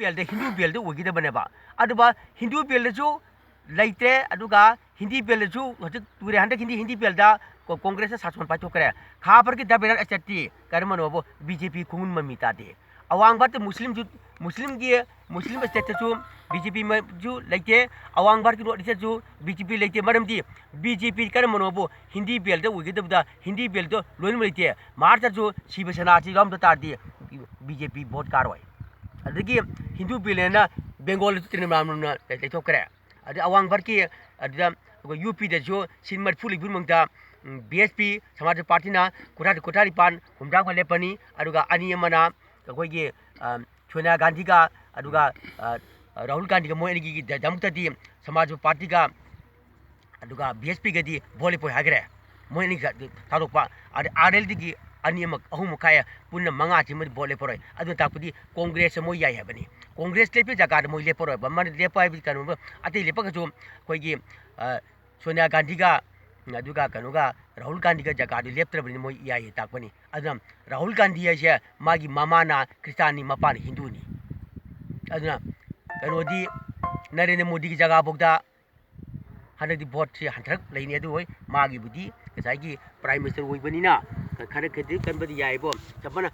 belt Hindu belt ओगिदबनेबा अदुबा Hindu बेल्टसु लेते अदुगा हिंदी बेल्टसु हजि तुरे हंदे Hindi belt Congress सासन पाइथोकरे खापर की दबेरन एचटी करमनोबो बीजेपी खुंगुन ममिता दे अवांग बात मुस्लिम स्टेट सु बीजेपी में जो लेते अवांग बात की नोट सु बीजेपी लेते मरमदी बीजेपी करमनोबो हिंदी बेल्ट ओगिदबदा हिंदी बेल्ट लोइन लेते मार्च जो शिवसेना ची लम तारदी बीजेपी वोट कारवाई अदगी हिंदू बेलेना बेंगोल त्रिनामना लेथोकरे अदि अवांग बात की अदि यूपी दजो सिनमर फुली बुमंगता बीएसपी समाज पार्टी ना कोठारी पान हुमदांग लेपनी अदुगा अनी मना अखोगी सोनिया गांधी का अदुगा राहुल गांधी का मोय की दमतदी समाज पार्टी का अदुगा बीएसपी गदी बोले पोय हागरे मोय नि थादोपा अदि आरएलडी की अनियमक अहुम खाय पुन्ना मंगा ची मदि बोले पोय अदु ताकपदी कांग्रेस मोय याय हबनी कांग्रेस लेपे जगह मोय ले पोय बमन लेपा बि कनु अति लेपकजो कोइगी सोनिया गांधी का अदुगा कनुगा राहुल गांधी का जगह लेप्त्रबनि मोय याय ताकपनी अदम राहुल गांधी है मागी मामाना क्रिस्तानी मपान हिंदूनी अदुना कनोदी नरेंद्र मोदी की जगह बोगदा हनदी वोट से हंथरक लेने अदु होय मागी बुदी कसाई की प्राइम मिनिस्टर होइबनिना खरे खदि कनबदि यायबो सबना